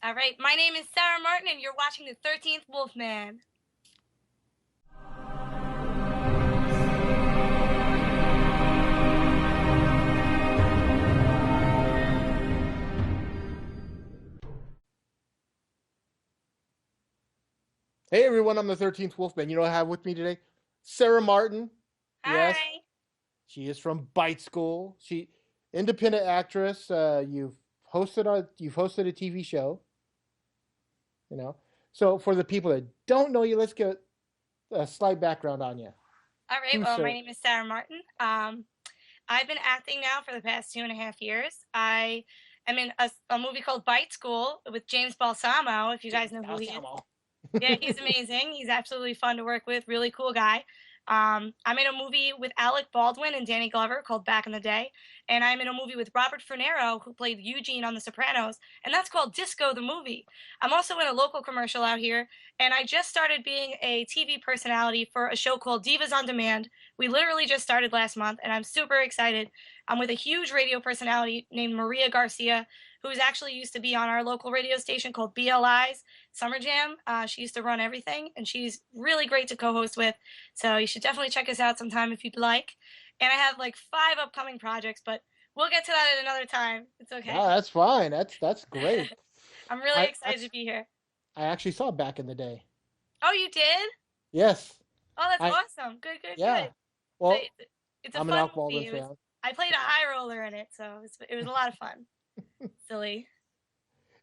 All right, my name is Sarah Martin, and you're watching the 13th Wolfman. Hey everyone, I'm the 13th Wolfman. You know what I have with me today? Sarah Martin. Yes, Hi. she is from Bite School. She independent actress. You've hosted a TV show, you know. So for the people that don't know you, let's get a slight background on you. All right, Who's well, my Sarah? name is Sarah Martin. I've been acting now for the past 2.5 years. I am in a movie called Bite School with James Balsamo, if you guys James know who he is. Balsamo. Yeah, he's amazing. He's absolutely fun to work with. Really cool guy. I'm in a movie with Alec Baldwin and Danny Glover called Back in the Day, and I'm in a movie with Robert Fornero, who played Eugene on The Sopranos, and that's called Disco the Movie. I'm also in a local commercial out here, and I just started being a TV personality for a show called Divas on Demand. We literally just started last month, and I'm super excited. I'm with a huge radio personality named Maria Garcia, who's actually used to be on our local radio station called BLI's Summer Jam. She used to run everything, and she's really great to co-host with. So you should definitely check us out sometime if you'd like. And I have like 5 upcoming projects, but we'll get to that at another time. It's okay. No, that's fine. That's great. I'm really I excited to be here. I actually saw Back in the Day. Oh, you did? Yes. Oh, that's I awesome. Good, good, Yeah. good. So Well, it's a I'm an fun Alec Baldwin movie. fan. I played a high roller in it, so it was a lot of fun. Silly.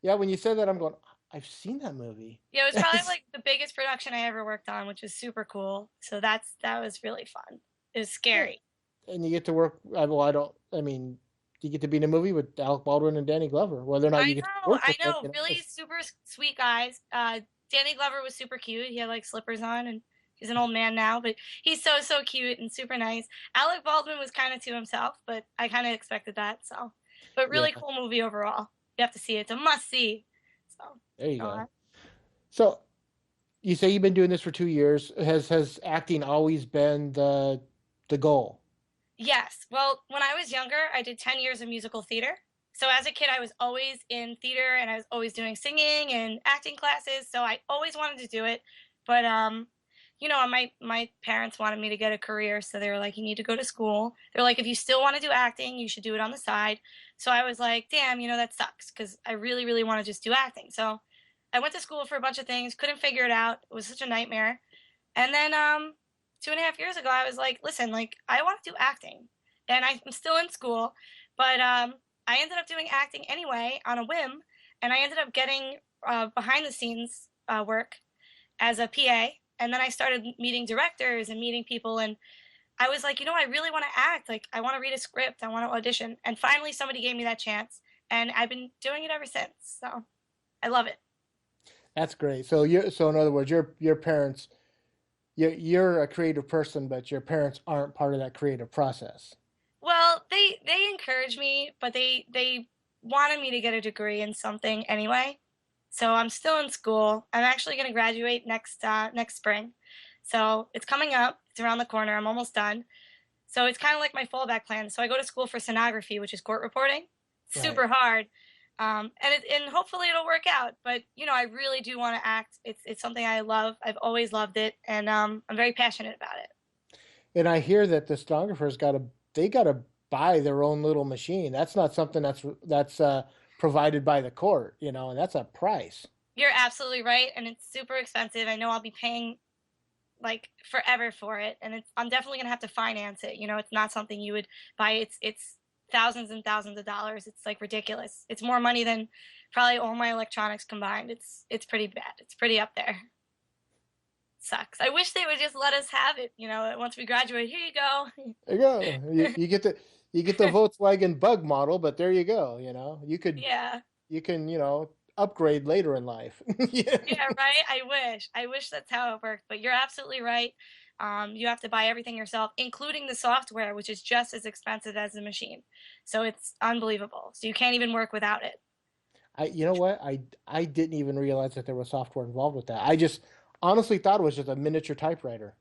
Yeah, when you said that, I'm going. I've seen that movie. Yeah, it was probably like the biggest production I ever worked on, which was super cool. So that was really fun. It was Yeah. scary. And you get to work. Well, I don't. I mean, you get to be in a movie with Alec Baldwin and Danny Glover. Whether or not you get to work I with them, know. Really super sweet guys. Danny Glover was super cute. He had like slippers on, and he's an old man now, but he's so cute and super nice. Alec Baldwin was kind of to himself, but I kind of expected that. So, but Yeah, really cool movie overall. You have to see it. It's a must see. So, there you uh, go. So you say you've been doing this for 2 years. Has acting always been the goal? yes. Well, when I was younger, I did 10 years of musical theater. So as a kid, I was always in theater and I was always doing singing and acting classes. So I always wanted to do it. But my parents wanted me to get a career, so they were like, you need to go to school. They're like, if you still want to do acting, you should do it on the side. So I was like, damn, that sucks because I really, really want to just do acting. So I went to school for a bunch of things, couldn't figure it out. It was such a nightmare. And then 2.5 years ago, I was like, listen, like I want to do acting, and I'm still in school, but I ended up doing acting anyway on a whim, and I ended up getting behind the scenes work as a PA, and then I started meeting directors and meeting people, and I was like, I really want to act. Like I want to read a script, I want to audition, and finally somebody gave me that chance, and I've been doing it ever since. So I love it. That's great. So in other words, your parents. You're a creative person, but your parents aren't part of that creative process. Well, they encouraged me, but they wanted me to get a degree in something anyway. So I'm still in school. I'm actually going to graduate next spring. So it's coming up. It's around the corner. I'm almost done. So it's kind of like my fallback plan. So I go to school for stenography, which is court reporting. Right. Super hard. And hopefully it'll work out. But I really do want to act. It's something I love. I've always loved it, and I'm very passionate about it. And I hear that the stenographers got to buy their own little machine. That's not something that's provided by the court, and that's a price. You're absolutely right, and it's super expensive. I know I'll be paying like forever for it, and I'm definitely gonna have to finance it. It's not something you would buy. It's thousands and thousands of dollars. It's like ridiculous. It's more money than probably all my electronics combined. It's pretty bad. It's pretty up there. Sucks. I wish they would just let us have it. Once we graduate, here you go. There you go. You get the Volkswagen Bug model, but there you go. Yeah. You can upgrade later in life. Yeah. Yeah, right. I wish that's how it worked, but you're absolutely right. You have to buy everything yourself, including the software, which is just as expensive as the machine. So it's unbelievable. So you can't even work without it. You know what? I didn't even realize that there was software involved with that. I just honestly thought it was just a miniature typewriter.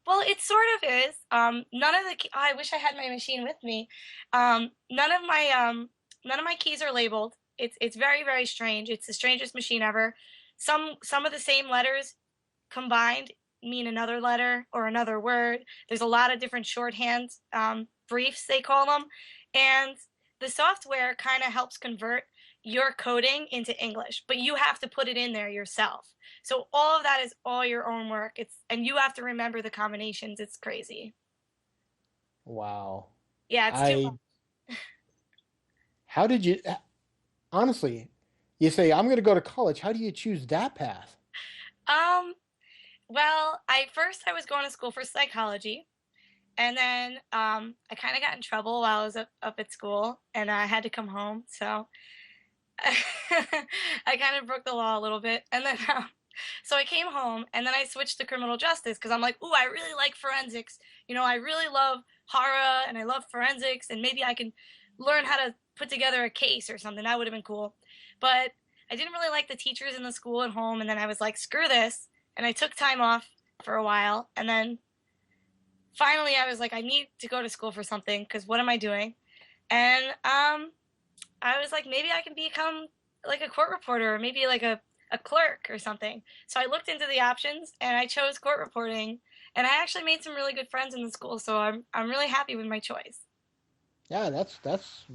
Well, it sort of is. None of I wish I had my machine with me. None of my keys are labeled. It's very, very strange. It's the strangest machine ever. Some of the same letters combined mean another letter or another word. There's a lot of different shorthand briefs, they call them. And the software kind of helps convert your coding into English, but you have to put it in there yourself. So all of that is all your own work. And you have to remember the combinations. It's crazy. Wow. Yeah, it's too I how did you honestly, you say I'm going to go to college. How do you choose that path? much. Well, I was going to school for psychology, and then I kind of got in trouble while I was up at school, and I had to come home. So I kind of broke the law a little bit, and then so I came home, and then I switched to criminal justice because I'm like, ooh, I really like forensics. I really love horror, and I love forensics, and maybe I can learn how to put together a case or something. That would have been cool, but I didn't really like the teachers in the school at home, and then I was like, screw this, and I took time off for a while, and then finally I was like, I need to go to school for something because what am I doing? And I was like, maybe I can become like a court reporter or maybe like a clerk or something. So I looked into the options and I chose court reporting. And I actually made some really good friends in the school, so I'm really happy with my choice. Yeah, that's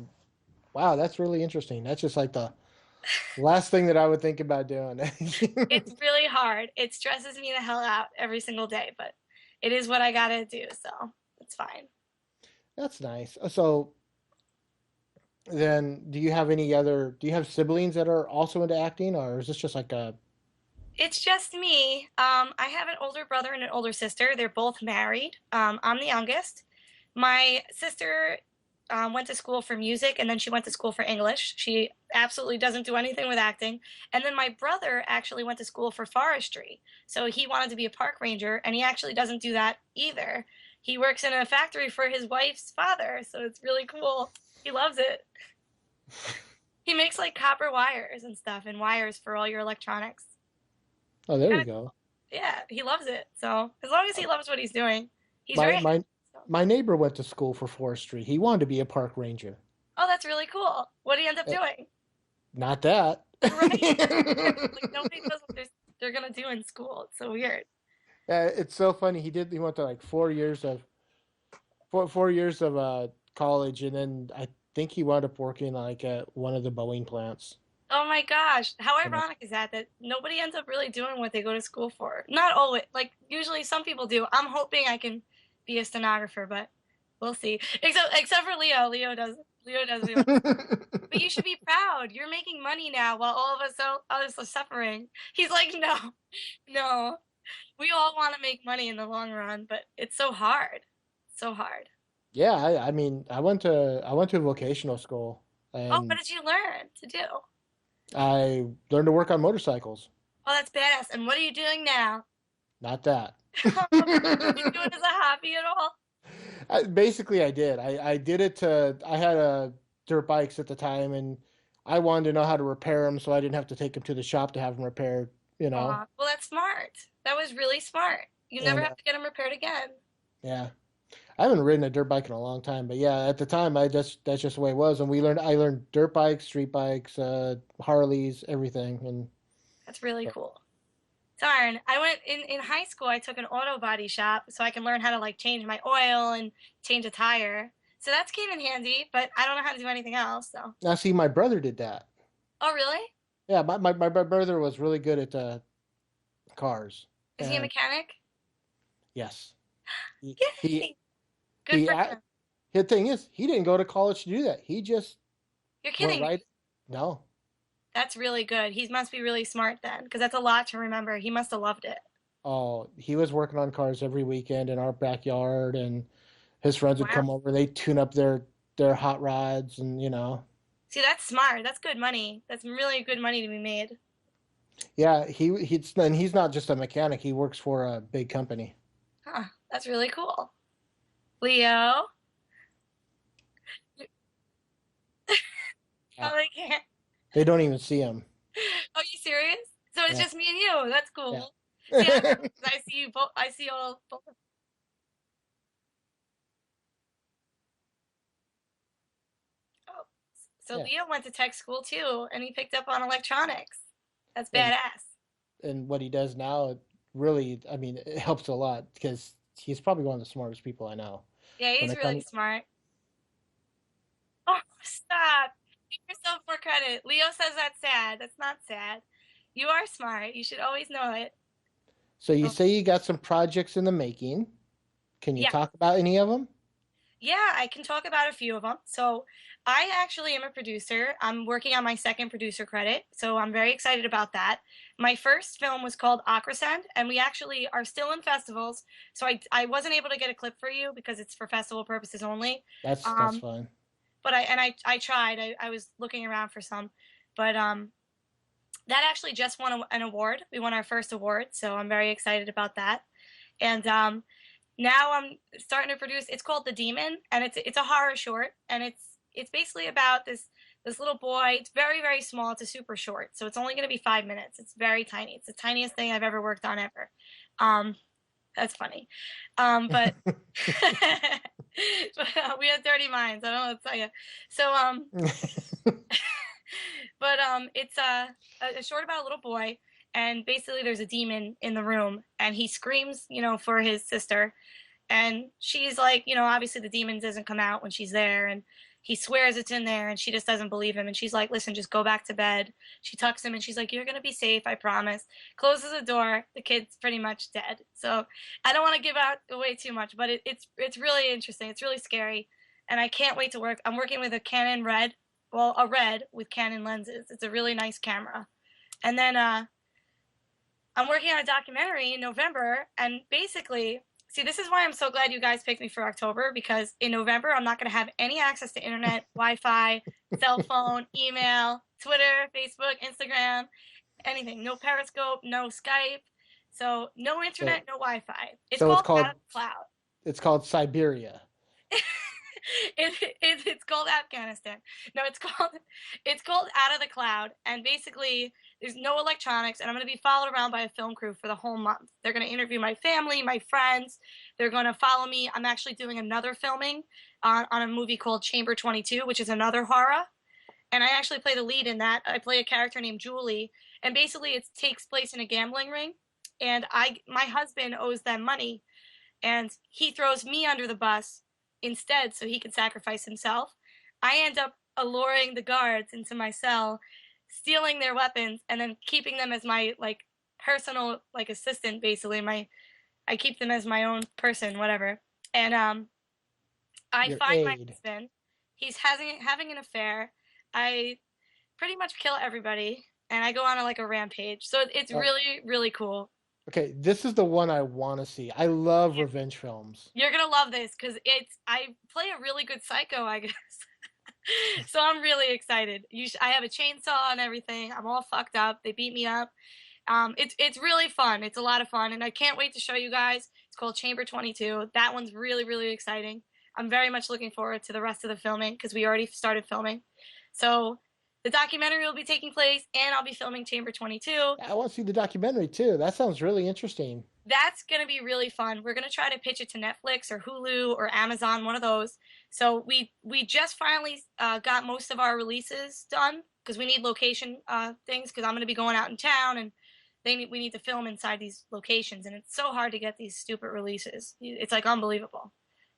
wow, that's really interesting. That's just like the last thing that I would think about doing. It's really hard. It stresses me the hell out every single day, but it is what I gotta do, so it's fine. That's nice. So then, do you have siblings that are also into acting, or is this just like a, It's just me. I have an older brother and an older sister. They're both married. I'm the youngest. My sister went to school for music and then she went to school for English. She absolutely doesn't do anything with acting. And then my brother actually went to school for forestry. So he wanted to be a park ranger and he actually doesn't do that either. He works in a factory for his wife's father. So it's really cool. He loves it. He makes like copper wires and stuff and wires for all your electronics. oh, there Kind you of cool. go. Yeah, he loves it. So as long as he loves what he's doing, he's very My happy. my So. my neighbor went to school for forestry. He wanted to be a park ranger. Oh, that's really cool. What did he end up Eh, doing? Not that. Right? Like nobody knows what they're gonna do in school. It's so weird. It's so funny. He went to like 4 years of 4 years of college, and then I think he wound up working like at one of the Boeing plants. Oh my gosh, how You know. ironic is that? That nobody ends up really doing what they go to school for. Not always. Like usually, some people do. I'm hoping I can be a stenographer, but we'll see. Except for Leo. Leo does. But you should be proud. You're making money now while all of us others are suffering. He's like, no, no. We all want to make money in the long run, but it's so hard. So hard. Yeah, I mean, I went to a vocational school, Oh, what and did you learn to do? I learned to work on motorcycles. Oh, that's badass. And what are you doing now? Not that. You do it as a hobby at all? Basically, I did. I did it to. I had dirt bikes at the time, and I wanted to know how to repair them, so I didn't have to take them to the shop to have them repaired. You know, Aw, well, that's smart. That was really smart. You never and have to get them repaired again. yeah, I haven't ridden a dirt bike in a long time, but yeah, at the time, I just that's just the way it was. And I learned dirt bikes, street bikes, Harleys, everything, and That's really cool. Darn, I went in high school. I took an auto body shop so I can learn how to like change my oil and change a tire. So that's came in handy, but I don't know how to do anything else. So, now see, my brother did that. oh really? Yeah, my brother was really good at cars, Is he a and mechanic? yes, he he Yay! Good he. for him. The thing is, he didn't go to college to do that. He just You're went kidding me. right. No, That's really good. He must be really smart then, because that's a lot to remember. He must have loved it. oh, he was working on cars every weekend in our backyard, and his friends would Wow. come over. They tune up their hot rods, and See, that's smart. That's good money. That's really good money to be made. yeah, and he's not just a mechanic. He works for a big company. Huh. That's really cool. Leo? Yeah, Oh, they can't. they don't even see him. Are you serious? So it's Yeah, just me and you. That's yeah. cool. See, that's cool 'cause I see you both. I see all both. Oh, So Yeah. Leo went to tech school too, and he picked up on electronics. That's And badass. what he does now, really, I mean, it helps a lot because he's probably one of the smartest people I know. Yeah, When he's it really comes, smart. Oh, stop. Give yourself more credit. Leo says that's sad. That's not sad. You are smart. You should always know it. so you Oh, say you got some projects in the making. Can you yeah. talk about any of them? Yeah, I can talk about a few of them. So, I actually am a producer. I'm working on my second producer credit, so I'm very excited about that. My first film was called Acroscend, and we actually are still in festivals. So I wasn't able to get a clip for you because it's for festival purposes only. That's Um, fine. but I tried. I was looking around for some, but that actually just won an award. We won our first award, so I'm very excited about that. And now I'm starting to produce. It's called The Demon, and it's a horror short, and it's basically about this little boy. It's very very small. It's a super short, so it's only going to be 5 minutes. It's very tiny. It's the tiniest thing I've ever worked on ever. Um, that's funny, but but we have dirty minds. I don't know what to tell you. So but it's a short about a little boy, and basically there's a demon in the room, and he screams, for his sister, and she's like, obviously the demon doesn't come out when she's there, and he swears it's in there, and she just doesn't believe him, and she's like, listen, just go back to bed. She tucks him, and she's like, you're gonna be safe, I promise. Closes the door. The kid's pretty much dead. So I don't want to give out away too much, but it's really interesting. It's really scary, and I can't wait to work. I'm working with a Canon Red, well, a Red with Canon lenses. It's a really nice camera. And then I'm working on a documentary in November, and basically, see, this is why I'm so glad you guys picked me for October, because in November I'm not going to have any access to internet, Wi-Fi, cell phone, email, Twitter, Facebook, Instagram, anything. No Periscope, no Skype. So no so internet, no Wi-Fi. It's so called Out of the Cloud. it's called Siberia. It's called Afghanistan. No, it's called Out of the Cloud, and basically there's no electronics, and I'm going to be followed around by a film crew for the whole month. They're going to interview my family, my friends. They're going to follow me. I'm actually doing another filming on a movie called Chamber 22, which is another horror, and I actually play the lead in that. I play a character named Julie, and basically it takes place in a gambling ring, and my husband owes them money, and he throws me under the bus instead so he can sacrifice himself. I end up alluring the guards into my cell, stealing their weapons, and then keeping them as my like personal like assistant. Basically, I keep them as my own person, whatever. And I Your find my aide. husband. He's having an affair. I pretty much kill everybody, and I go on like a rampage. So it's Oh, really really cool. okay, this is the one I want to see. I love revenge films. You're gonna love this because I play a really good psycho, I guess. So I'm really excited. I have a chainsaw and everything. I'm all fucked up. They beat me up. It's really fun. It's a lot of fun, and I can't wait to show you guys. It's called Chamber 22. That one's really really exciting. I'm very much looking forward to the rest of the filming because we already started filming. So the documentary will be taking place, and I'll be filming Chamber 22. I want to see the documentary too. That sounds really interesting. That's going to be really fun. We're going to try to pitch it to Netflix or Hulu or Amazon, one of those. So we just finally got most of our releases done because we need location things because I'm going to be going out in town, and we need to film inside these locations, and it's so hard to get these stupid releases. It's like unbelievable.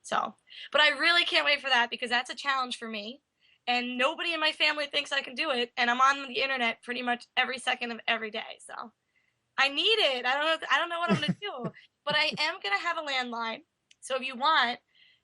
So, but I really can't wait for that because that's a challenge for me. And nobody in my family thinks I can do it, and I'm on the internet pretty much every second of every day. So I need it. I don't know what I'm gonna do, but I am gonna have a landline. So if you want,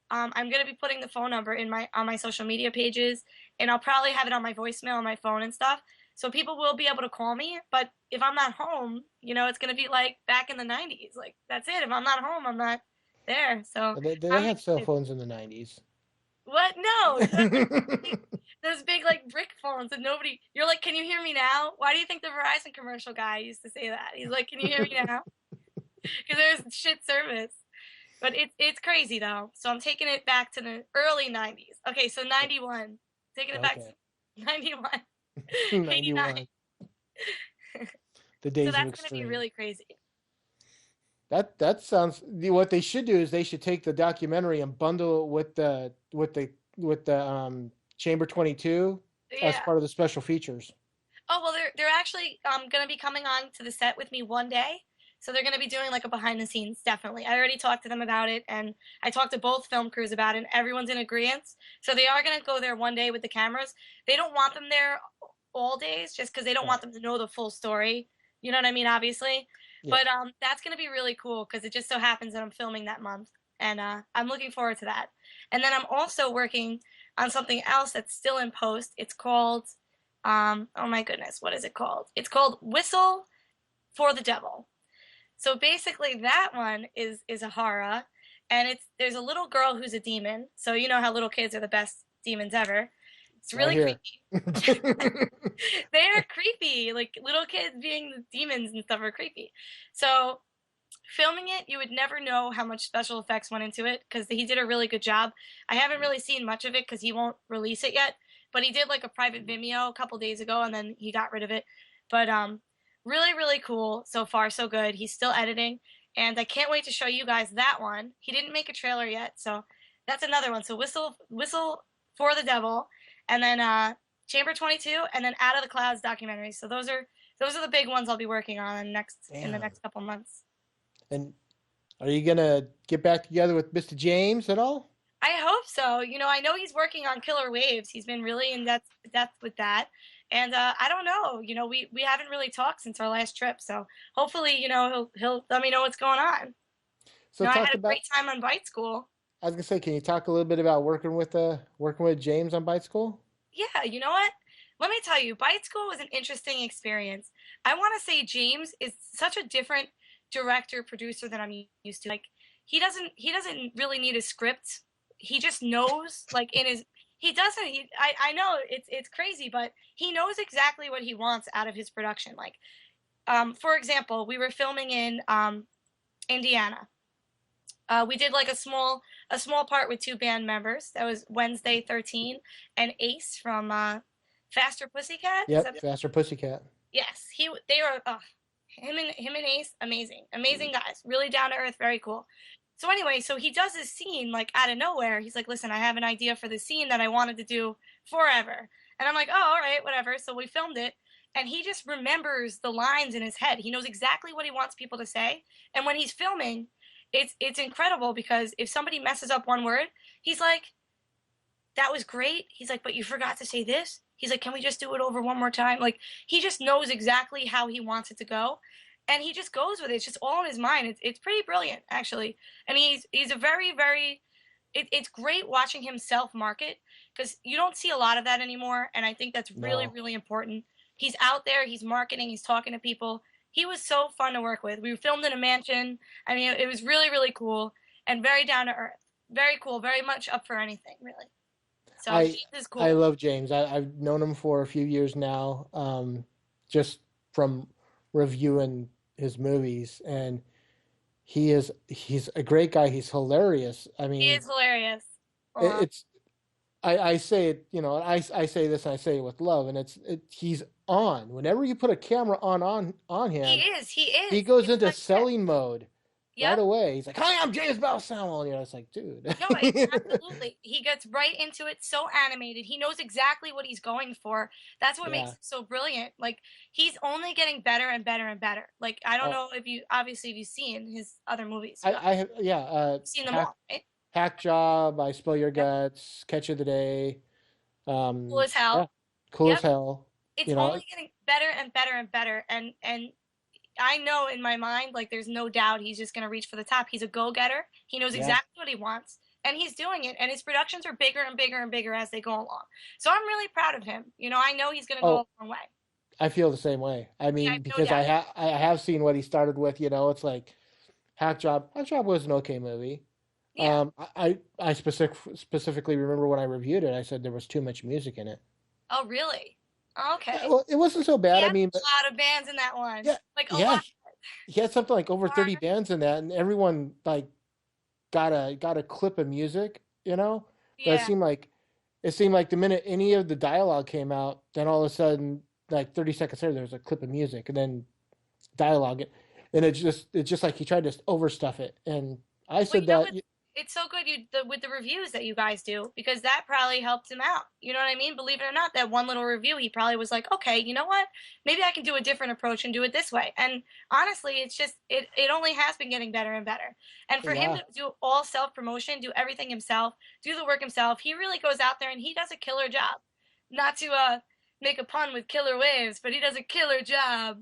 I'm gonna be putting the phone number in my on my social media pages, and I'll probably have it on my voicemail on my phone and stuff. So people will be able to call me. But if I'm not home, it's gonna be like back in the '90s. Like that's it. If I'm not home, I'm not there. So They I'm had cell excited. phones in the 90s. What? No, those big like brick phones and nobody. You're like, can you hear me now? Why do you think the Verizon commercial guy used to say that? He's like, can you hear me now? Because there's shit service. But it's crazy though. So I'm taking it back to the early '90s. Okay, so '91. Taking it back Okay. to '91, '89. 91. The So days of that's gonna be extreme. really crazy. That sounds. What they should do is they should take the documentary and bundle it with the Chamber 22. as Yeah. part of the special features? Oh, well, they're actually going to be coming on to the set with me one day. So they're going to be doing like a behind the scenes, definitely. I already talked to them about it, and I talked to both film crews about it, and everyone's in agreement. So they are going to go there one day with the cameras. They don't want them there all days just because they don't want Right. them to know the full story. You know what I mean, obviously. Yeah. But that's going to be really cool because it just so happens that I'm filming that month, and I'm looking forward to that. And then I'm also working on something else that's still in post. It's called oh my goodness, what is it called? It's called Whistle for the Devil. So basically that one is a horror, and it's there's a little girl who's a demon. So you know how little kids are the best demons ever. It's I really hear. creepy. They're creepy. Like little kids being the demons and stuff are creepy. So filming it, you would never know how much special effects went into it because he did a really good job. I haven't really seen much of it because he won't release it yet, but he did like a private Vimeo a couple days ago and then he got rid of it. But really really cool so far, so good. He's still editing, and I can't wait to show you guys that one. He didn't make a trailer yet, so that's another one. So Whistle for the Devil, and then Chamber 22, and then Out of the Clouds documentary. So those are the big ones I'll be working on in the Damn. next couple months. And are you gonna get back together with Mr. James at all? I hope so. You know, I know he's working on Killer Waves. He's been really in depth with that, and I don't know. You know, we haven't really talked since our last trip, so hopefully, you know, he'll let me know what's going on. So You know, I talk had a about. great time on Bite School. I was gonna say, can you talk a little bit about working with James on Bite School? Yeah, you know what? Let me tell you, Bite School was an interesting experience. I want to say James is such a different director producer than I'm used to. Like he doesn't really need a script. He just knows like in his he doesn't I know it's crazy, but he knows exactly what he wants out of his production. Like for example, we were filming in Indiana. We did like a small part with two band members. That was Wednesday 13 and Ace from Faster Pussycat. Is Yep, that Faster Pussycat. yes, they were him and Ace, amazing guys, really down to earth, very cool. So anyway, so he does this scene like out of nowhere. He's like, "Listen, I have an idea for this scene that I wanted to do forever," and I'm like, "Oh, all right, whatever." So we filmed it, and he just remembers the lines in his head. He knows exactly what he wants people to say, and when he's filming, it's incredible because if somebody messes up one word, he's like, that was great. He's like, but you forgot to say this. He's like, can we just do it over one more time? Like, he just knows exactly how he wants it to go, and he just goes with it. It's just all in his mind. It's pretty brilliant, actually. And he's a very. It's great watching him self market because you don't see a lot of that anymore, and I think that's No. really important. He's out there. He's marketing. He's talking to people. He was so fun to work with. We filmed in a mansion. I mean, it was really cool and very down to earth. Very cool. Very much up for anything, really. So I James is I cool. love James. I've known him for a few years now, just from reviewing his movies, and he's a great guy. He's hilarious. I He mean, is hilarious. it, Uh, it's I say it, I say this and I say it with love, and he's on. Whenever you put a camera on he him, is. He he is. goes It's into like that. selling mode right Yep. away. He's like, "Hi, I'm James Balsamo." It's like, dude. No, absolutely. He gets right into it. So animated. He knows exactly what he's going for. That's what makes Yeah. him so brilliant. Like he's only getting better and better and better. Like I don't Oh, know if you obviously if you've seen his other movies. I have, yeah. You've seen them all, right? Hack Job, I Spill Your Yep. Guts, Catch of the Day. Cool as Yeah, hell. cool as Yep. hell. It's You know, only getting better and better and better. And I know in my mind, like, there's no doubt he's just going to reach for the top. He's a go getter. He knows yeah. exactly what he wants, and he's doing it. And his productions are bigger and bigger and bigger as they go along. So I'm really proud of him. You know, I know he's going to go Oh, a long way. I feel the same way. I Yeah, I mean, have no because doubt. I have seen what he started with. It's like Hack Job. Hack Job was an okay movie. Yeah. I specifically remember when I reviewed it, I said there was too much music in it. Oh, really? Yeah, Okay. well, it wasn't so He bad. I has mean, a but lot of bands in that one. yeah, Like, a yeah, lot. he had something like over 30 Are- bands in that, and everyone like got a clip of music, But Yeah. it seemed like the minute any of the dialogue came out, then all of a sudden, like 30 seconds later, there was a clip of music and then dialogue, and it's just like he tried to overstuff it. And I Well, said that, it's so good with the reviews that you guys do because that probably helped him out. You know what I mean? Believe it or not, that one little review, he probably was like, okay, you know what? Maybe I can do a different approach and do it this way. And honestly, it's just it only has been getting better and better. And for him Yeah, to do all self promotion, do everything himself, do the work himself, he really goes out there and he does a killer job. Not to make a pun with killer waves, but he does a killer job.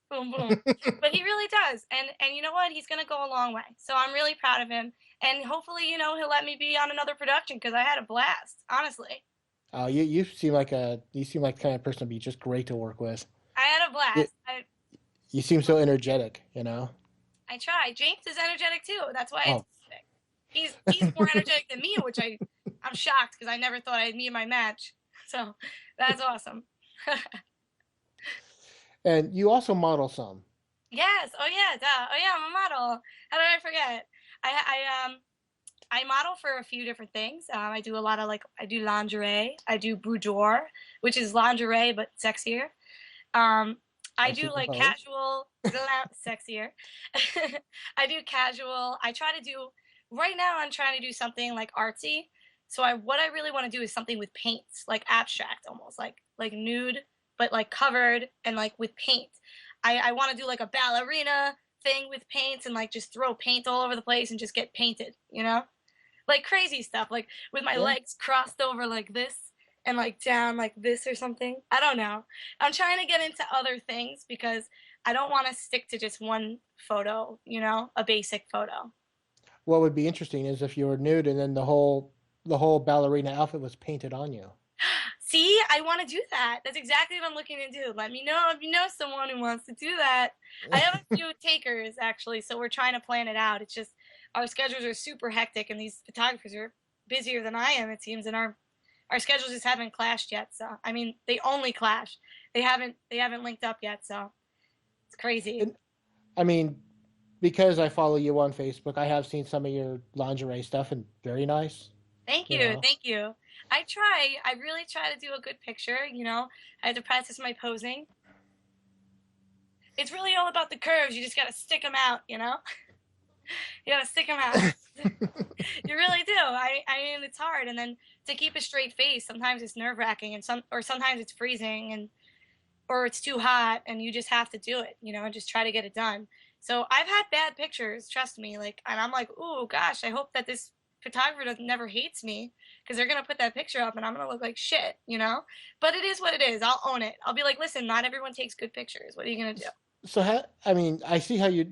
Boom boom. But he really does. And you know what? He's gonna go a long way. So I'm really proud of him. And hopefully, he'll let me be on another production because I had a blast, honestly. you seem like the kind of person to be just great to work with. I had a You, blast. you seem so energetic, you know. I try. James is energetic too. That's why it's Oh, perfect. He's more energetic than me, which I'm shocked because I never thought I'd meet my match. So that's awesome. and you also model some. Yes. Oh yeah. Duh. Oh yeah. I'm a model. How did I forget? I model for a few different things. I do a lot of like I do lingerie. I do boudoir, which is lingerie but sexier. Um, I I do like suppose. casual, sexier. I do casual. I try to do right now. I'm trying to do something like artsy. So what I really want to do is something with paints, like abstract, almost like nude, but like covered and like with paint. I want to do like a ballerina thing with paints and like just throw paint all over the place and just get painted, like crazy stuff, like with my Yeah. legs crossed over like this and like down like this or something. I don't know. I'm trying to get into other things because I don't want to stick to just one photo, a basic photo. What would be interesting is if you were nude and then the whole ballerina outfit was painted on you. See, I want to do that. That's exactly what I'm looking to do. Let me know if you know someone who wants to do that. I have a few takers actually, so we're trying to plan it out. It's just our schedules are super hectic, and these photographers are busier than I am, it seems, and our schedules just haven't clashed yet. So I mean, they only clash. They haven't linked up yet. So it's crazy. And I mean, because I follow you on Facebook, I have seen some of your lingerie stuff and very nice. Thank You you, know. thank you. I try. I really try to do a good picture. I have to practice my posing. It's really all about the curves. You just gotta stick them out. You gotta stick them out. You really do. I mean, it's hard. And then to keep a straight face, sometimes it's nerve wracking, and sometimes it's freezing, or it's too hot, and you just have to do it, and just try to get it done. So I've had bad pictures, trust me. Like, and I'm like, oh gosh, I hope that this photographer never hates me because they're gonna put that picture up, and I'm gonna look like shit. But it is what it is. I'll own it. I'll be like, listen, not everyone takes good pictures. What are you gonna do? So I mean, I see how you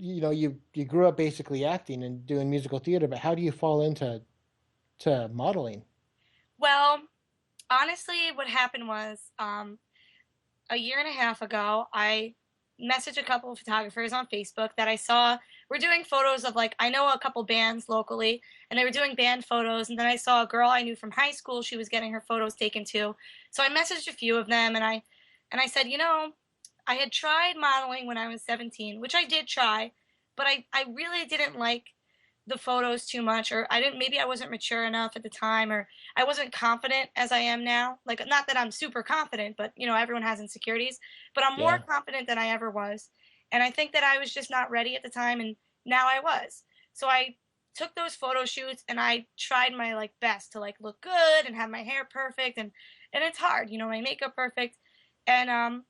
grew up basically acting and doing musical theater, but how do you fall into to modeling? Well, honestly, what happened was, a year and a half ago, I messaged a couple of photographers on Facebook that I saw were doing photos of like I know a couple bands locally, and they were doing band photos. And then I saw a girl I knew from high school; she was getting her photos taken too. So I messaged a few of them, and I said, I had tried modeling when I was 17, which I did try, but I really didn't like the photos too much, or maybe I wasn't mature enough at the time, or I wasn't confident as I am now. Like, not that I'm super confident, but everyone has insecurities, but I'm more Yeah. confident than I ever was. And I think that I was just not ready at the time, and now I was. So I took those photo shoots and I tried my like best to like look good and have my hair perfect, and it's hard, my makeup perfect. And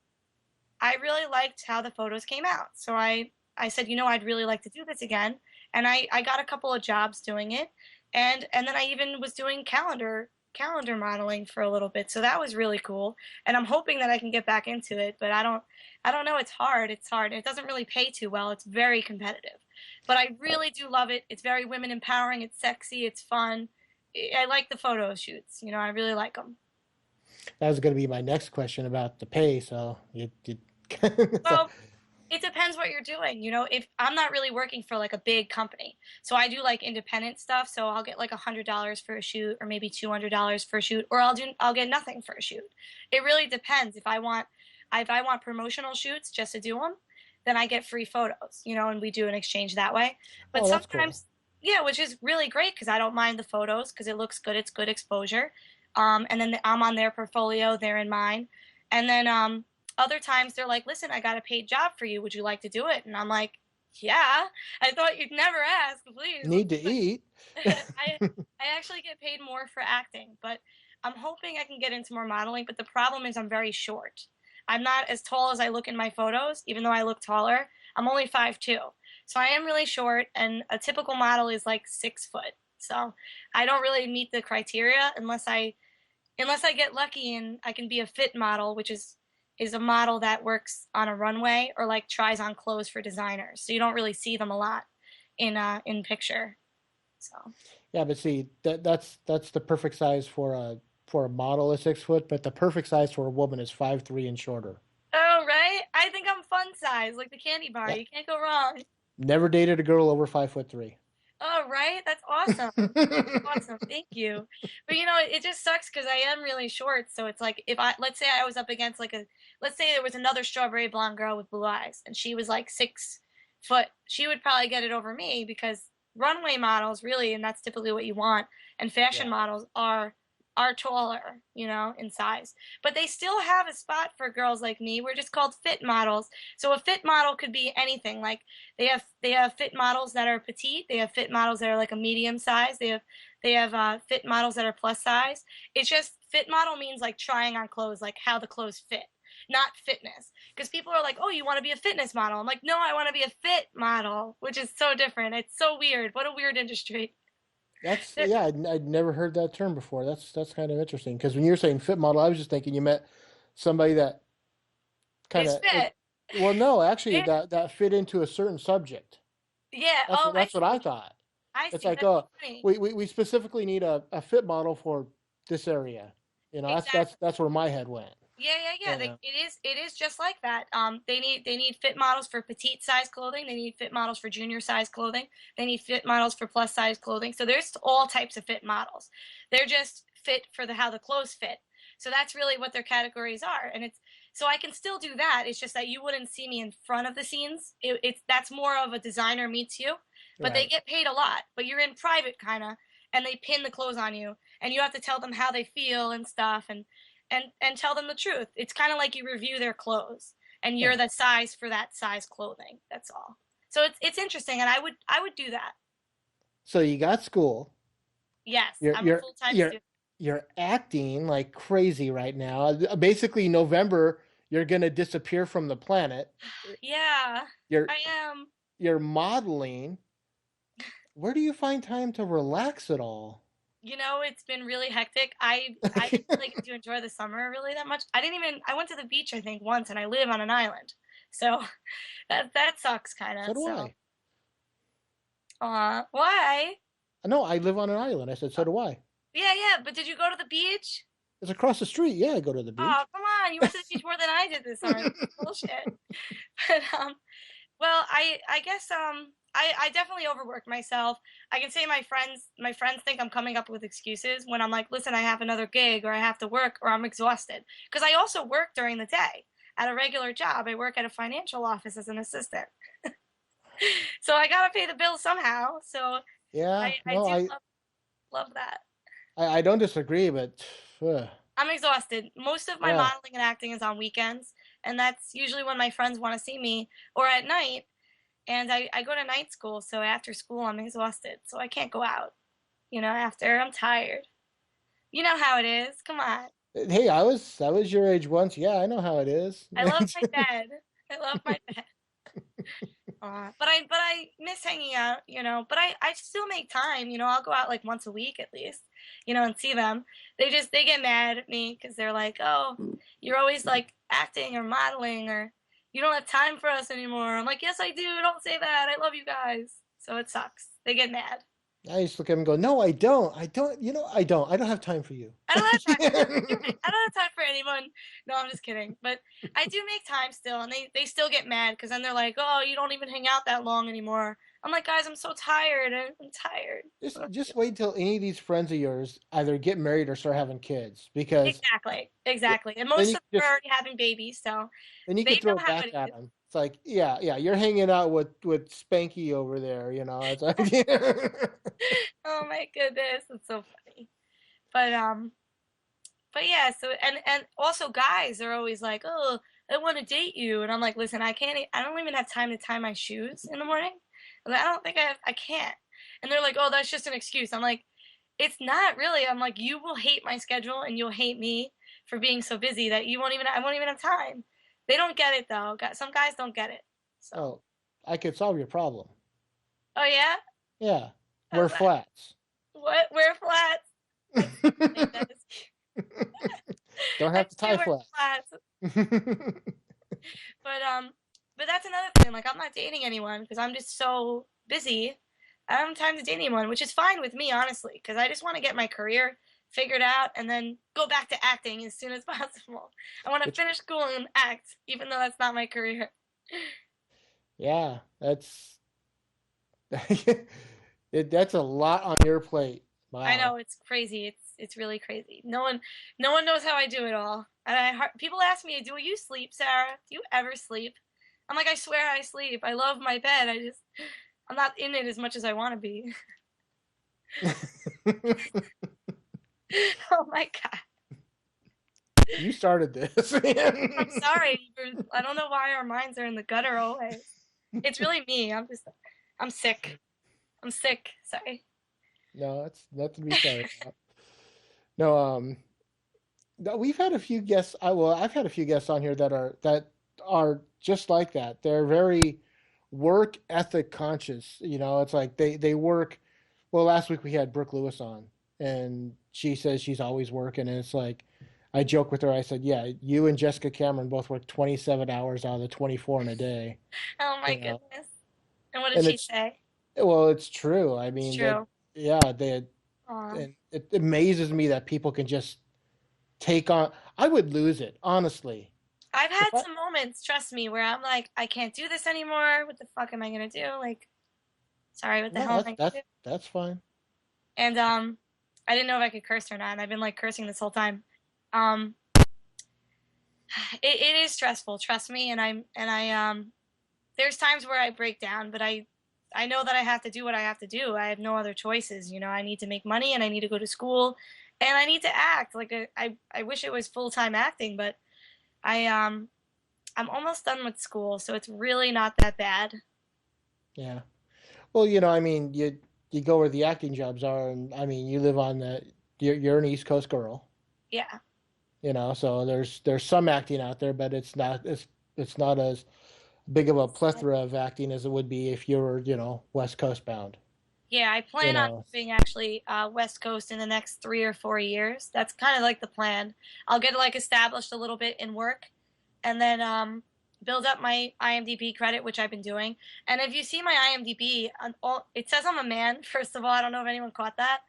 I really liked how the photos came out. So I said, I'd really like to do this again. And I got a couple of jobs doing it. And then I even was doing calendar modeling for a little bit. So that was really cool. And I'm hoping that I can get back into it, but I don't know, it's hard. It's hard. It doesn't really pay too well. It's very competitive. But I really do love it. It's very women empowering. It's sexy. It's fun. I like the photo shoots. I really like them. That was going to be my next question about the pay. So you so Well, it depends what you're doing. If I'm not really working for like a big company, so I do like independent stuff. So I'll get like $100 for a shoot, or maybe $200 for a shoot, or I'll get nothing for a shoot. It really depends. If I want promotional shoots just to do them, then I get free photos, and we do an exchange that way. But oh, that's cool. sometimes, yeah, which is really great because I don't mind the photos because it looks good. It's good exposure. And then I'm on their portfolio, they're in mine, and then other times they're like, listen, I got a paid job for you. Would you like to do it? And I'm like, Yeah, I thought you'd never ask. Please. Need to eat. I actually get paid more for acting, but I'm hoping I can get into more modeling. But the problem is I'm very short. I'm not as tall as I look in my photos, even though I look taller. I'm only 5'2", so I am really short, and a typical model is like 6 foot. So I don't really meet the criteria unless I get lucky and I can be a fit model, which is a model that works on a runway or like tries on clothes for designers. So you don't really see them a lot in picture. So Yeah, but see, that's the perfect size for a model is 6 foot, but the perfect size for a woman is 5'3" and shorter. oh right, I think I'm fun size, like the candy bar. Yeah. You can't go wrong. Never dated a girl over 5'3". Oh right, that's awesome. Awesome, thank you. But it just sucks because I am really short. So it's like if let's say I was up against let's say there was another strawberry blonde girl with blue eyes, and she was like 6 foot, she would probably get it over me because runway models really, and that's typically what you want, and fashion Yeah. models are taller, in size. But they still have a spot for girls like me. We're just called fit models. So a fit model could be anything. Like they have fit models that are petite. They have fit models that are like a medium size. They have fit models that are plus size. It's just fit model means like trying on clothes, like how the clothes fit, not fitness. Because people are like, oh, you want to be a fitness model? I'm like, no, I want to be a fit model, which is so different. It's so weird. What a weird industry. That's yeah, I'd never heard that term before. That's kind of interesting because when you're saying fit model, I was just thinking you meant somebody that kind It's of fit. well, no, actually Yeah. that fit into a certain subject. Yeah. That's Oh, what I that's what I see. thought. I It's see. like, That's so oh, funny. we specifically need a fit model for this area. Exactly. That's where my head went. Yeah, yeah, yeah. Yeah. It is just like that. They need fit models for petite size clothing. They need fit models for junior size clothing. They need fit models for plus size clothing. So there's all types of fit models. They're just fit for how the clothes fit. So that's really what their categories are. And it's so I can still do that. It's just that you wouldn't see me in front of the scenes. It's that's more of a designer meets you, but they Right. get paid a lot. But you're in private kind of, and they pin the clothes on you, and you have to tell them how they feel and stuff, and tell them the truth. It's kind of like you review their clothes, and you're Yeah. the size for that size clothing. That's all. So it's interesting, and I would do that. So you got school. Yes, You're I'm a you're full time you're student. you're acting like crazy right now. Basically, November, you're gonna disappear from the planet. Yeah, You're I am. you're modeling. Where do you find time to relax at all? It's been really hectic. I didn't really get to enjoy the summer really that much. I went to the beach I think once, and I live on an island, so that sucks kind So of. do So, I. why? No, I live on an island. I said, so do I. Yeah, yeah. But did you go to the beach? It's across the street. Yeah, I go to the Oh, beach. come on! You went to the beach more than I did this summer. This is bullshit. But well, I guess I definitely overworked myself. I can say my friends think I'm coming up with excuses when I'm like, listen, I have another gig or I have to work or I'm exhausted. Because I also work during the day at a regular job. I work at a financial office as an assistant. So I gotta pay the bills somehow. So Yeah, I no, do love that. I don't disagree, but I'm exhausted. Most of my yeah, modeling and acting is on weekends, and that's usually when my friends want to see me or at night. And I go to night school, so after school I'm exhausted, so I can't go out. After I'm tired. You know how it is. Come on. hey, I was your age once. Yeah, I know how it is. I love my bed. I love my bed. But I miss hanging out, But I still make time, I'll go out like once a week at least, and see them. They get mad at me because they're like, oh, you're always like acting or modeling or you don't have time for us anymore. I'm like, yes, I do. Don't say that. I love you guys. So it sucks. They get mad. I used to look at him and go, no, I don't. I don't. I don't have time for you. I don't have time for you. You're right. I don't have time for anyone. No, I'm just kidding. But I do make time still, and they still get mad because then they're like, "Oh, you don't even hang out that long anymore." I'm like, guys, I'm so tired. I'm tired. Just wait till any of these friends of yours either get married or start having kids, because Exactly, exactly. And then most you of them are just already having babies, so then you they could know throw it how back it at is. them. It's like, yeah, yeah, you're hanging out with Spanky over there. It's like, Oh my goodness, it's so funny. But but yeah. So and also guys are always like, oh. I want to date you. And I'm like, listen, I can't, I don't even have time to tie my shoes in the morning. I'm like, I don't think I can't. And they're like, oh, that's just an excuse. I'm like, it's not really. I'm like, you will hate my schedule and you'll hate me for being so busy that I won't even have time. They don't get it though. Some guys don't get it. So, Oh, I could solve your problem. oh yeah? Yeah, wear How's that? flats. What? Wear flats? That's funny. That is cute. Don't I have to do tie wear flats. flats. But but that's another thing. Like I'm not dating anyone because I'm just so busy. I don't have time to date anyone, which is fine with me, honestly, because I just want to get my career figured out and then go back to acting as soon as possible. I want to Which, finish school and act, even though that's not my career. yeah, that's that's a lot on your plate. I Wow. know it's crazy. It's really crazy. No one knows how I do it all. And people ask me, "Do you sleep, Sarah? Do you ever sleep?" I'm like, I swear I sleep. I love my bed. I'm not in it as much as I want to be. Oh my God. You started this. I'm sorry. I don't know why our minds are in the gutter always. It's really me. I'm sick. I'm sick. Sorry. No, that's nothing to be sorry about. No, no, we've had a few guests. I've had a few guests on here that are just like that. They're very work ethic conscious. It's like they work. Well, last week we had Brooke Lewis on, and she says she's always working, and it's like I joke with her. I said, "Yeah, you and Jessica Cameron both work 27 hours out of the 24 in a day." Oh my You know, goodness. And what did and she it's say? it's true. I It's mean that. true. Yeah, they. Aw. And it amazes me that people can just take on. I would lose it, honestly. I've If had I some moments, trust me, where I'm like, I can't do this anymore. What the fuck am I gonna do? Like, sorry, what the No, hell am that's I that's gonna do? that's fine. And I didn't know if I could curse or not. And I've been like cursing this whole time. Um, it is stressful, trust me. There's times where I break down, but I know that I have to do what I have to do. I have no other choices. I need to make money and I need to go to school and I need to act. Like I wish it was full-time acting, but I I'm almost done with school, so it's really not that bad. Yeah. Well, I mean, you go where the acting jobs are, and I mean, you live on the. You're an East Coast girl, Yeah. so there's some acting out there, but it's not as big of a plethora of acting as it would be if you were West Coast bound. Yeah, I You plan on know. moving actually West Coast in the next 3 or 4 years. That's kind of like the plan. I'll get like established a little bit in work, and then build up my IMDb credit, which I've been doing. And if you see my IMDb, it says I'm a man. First of all, I don't know if anyone caught that.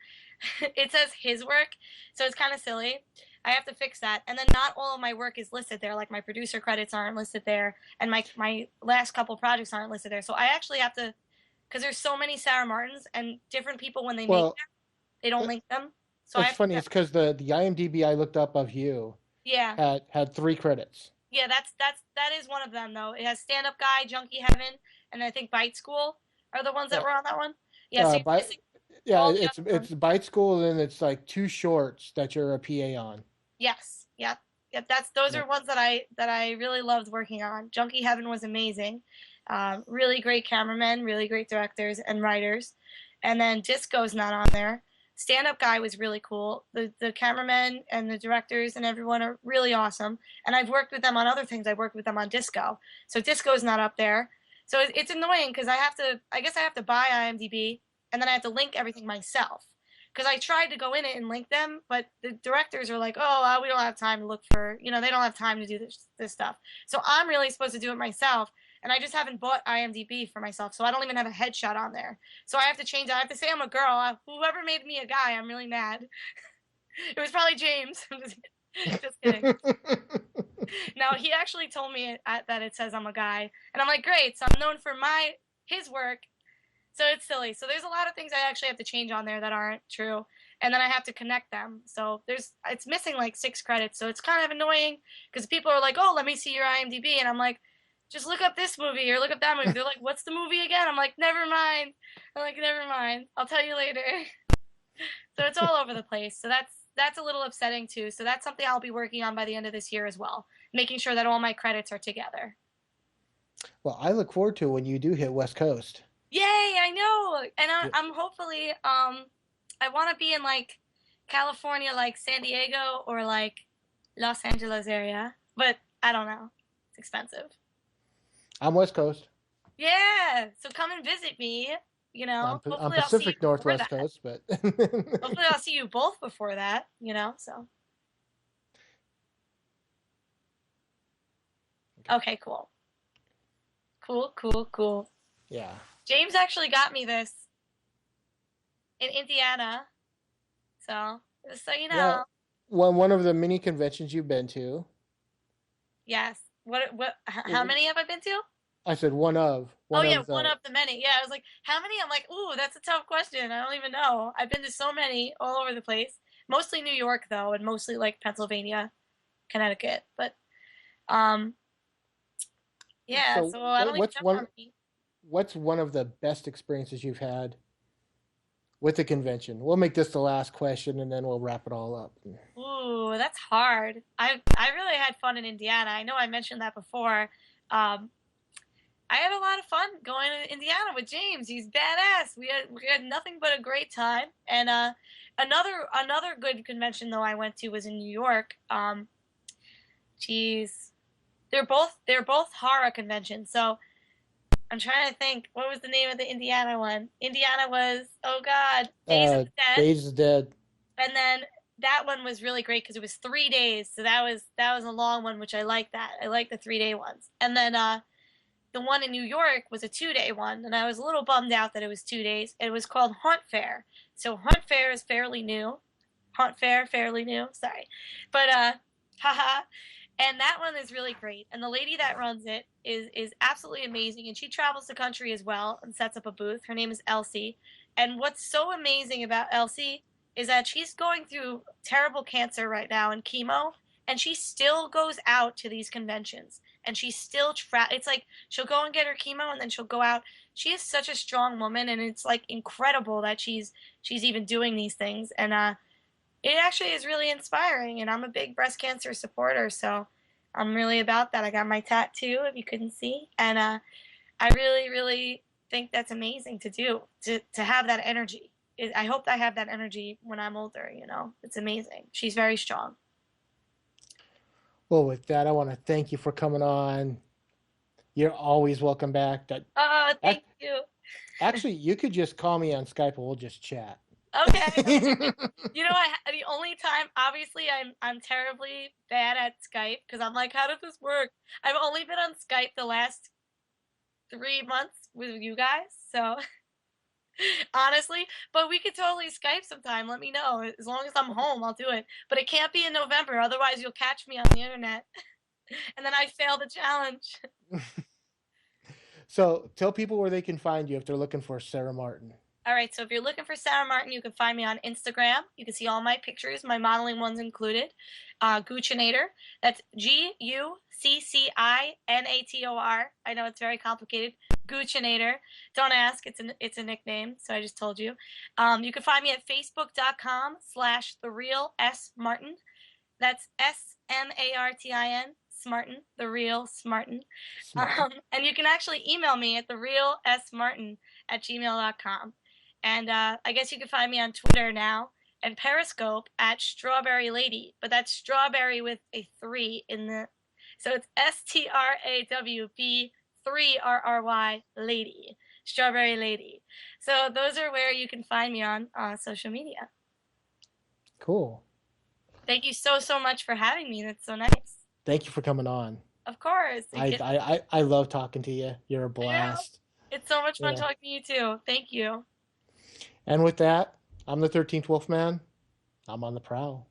It says his work, so it's kind of silly. I have to fix that. And then not all of my work is listed there. Like my producer credits aren't listed there, and my last couple projects aren't listed there. So I actually have to, because there's so many Sarah Martins and different people when they make Well, them, they don't it, link them. So I it's have funny. to, It's because the IMDb I looked up of you yeah. had 3 credits. Yeah, that is one of them though. It has Stand Up Guy, Junkie Heaven, and I think Bite School are the ones that Yeah. were on that one. Yeah, so you're By missing Yeah, all the other it's ones. Bite School, and then it's like 2 shorts that you're a PA on. Yes, yep, yep. Those Yeah. are ones that I really loved working on. Junkie Heaven was amazing. Really great cameramen, really great directors and writers. And then Disco's not on there. Stand Up Guy was really cool. The cameramen and the directors and everyone are really awesome. And I've worked with them on other things. I've worked with them on Disco. So Disco's not up there. So it's annoying because I guess I have to buy IMDb and then I have to link everything myself. Because I tried to go in it and link them, but the directors are like, "Oh, we don't have time to look for, they don't have time to do this stuff." So I'm really supposed to do it myself, and I just haven't bought IMDb for myself, so I don't even have a headshot on there. So I have to change it. I have to say I'm a girl. Whoever made me a guy, I'm really mad. It was probably James. I'm just kidding. Now he actually told me that it says I'm a guy, and I'm like, great. So I'm known for his work, so it's silly. So there's a lot of things I actually have to change on there that aren't true, and then I have to connect them. So it's missing like 6 credits. So it's kind of annoying because people are like, "Oh, let me see your IMDb," and I'm like, "Just look up this movie or look up that movie." They're like, "What's the movie again?" I'm like, "Never mind." I'm like, "Never mind. I'll tell you later." So it's all over the place. So that's a little upsetting too. So that's something I'll be working on by the end of this year as well. making sure that all my credits are together. Well, I look forward to when you do hit West Coast. Yay, I know. And Yeah. I'm hopefully I want to be in like California, like San Diego or like Los Angeles area, but I don't know. It's expensive. I'm West Coast. Yeah, so come and visit me, I'm Hopefully I'll see you Pacific before Northwest that. Coast, but Hopefully I'll see you both before that. So okay. okay, cool. Cool, cool, cool. Yeah. James actually got me this in Indiana, so just so you Yeah. know. One of the mini conventions you've been to. Yes. How many have I been to? I said Oh one yeah, of one the of the many. Yeah, I was like, how many? I'm like, ooh, that's a tough question. I don't even know. I've been to so many all over the place. Mostly New York though, and mostly like Pennsylvania, Connecticut. But um, yeah. so So I don't even know how many. what's one of the best experiences you've had with the convention? We'll make this the last question and then we'll wrap it all up. Ooh, that's hard. I really had fun in Indiana. I know I mentioned that before. Um, I had a lot of fun going to Indiana with James. He's badass. We had nothing but a great time. And another good convention though I went to was in New York. Geez, they're both horror conventions. So I'm trying to think. What was the name of the Indiana one? Indiana was, oh God, Days of the Dead. Days is Dead. And then that one was really great because it was 3 days. So that was a long one, which I like that. I like the 3 day ones. And then the one in New York was a 2 day one, and I was a little bummed out that it was 2 days. It was called Haunt Fair. So Haunt Fair is fairly new. Haunt Fair, fairly new. Sorry, but haha. And that one is really great. And the lady that runs it is absolutely amazing. And she travels the country as well and sets up a booth. Her name is Elsie. And what's so amazing about Elsie is that she's going through terrible cancer right now and chemo, and she still goes out to these conventions and she still it's like she'll go and get her chemo and then she'll go out. She is such a strong woman, and it's like incredible that she's even doing these things. And it actually is really inspiring, and I'm a big breast cancer supporter, so I'm really about that. I got my tattoo, if you couldn't see, and I really, really think that's amazing to do, to have that energy. I hope I have that energy when I'm older. It's amazing. She's very strong. Well, with that, I want to thank you for coming on. You're always welcome back. Thank you. Actually, you could just call me on Skype and we'll just chat. Okay. The only time, obviously, I'm terribly bad at Skype because I'm like, how does this work? I've only been on Skype the last 3 months with you guys, so honestly, but we could totally Skype sometime. Let me know. As long as I'm home, I'll do it. But it can't be in November, otherwise you'll catch me on the internet, and then I fail the challenge. So tell people where they can find you if they're looking for Sarah Martin. All right, so if you're looking for Sarah Martin, you can find me on Instagram. You can see all my pictures, my modeling ones included. Guccinator. That's Guccinator. I know it's very complicated. Guccinator. Don't ask. It's a nickname, so I just told you. You can find me at facebook.com/therealsmartin. That's SMARTIN. Smartin, the real Smartin. Smart. And you can actually email me at therealsmartin@gmail.com. And I guess you can find me on Twitter now and Periscope at Strawberry Lady, but that's strawberry with a 3 in the, so it's STRAWB3RRY Lady, Strawberry Lady. So those are where you can find me on social media. Cool. Thank you so, so much for having me. That's so nice. Thank you for coming on. Of course. I love talking to you. You're a blast. It's so much fun talking to you too. Thank you. And with that, I'm the 13th Wolfman. I'm on the prowl.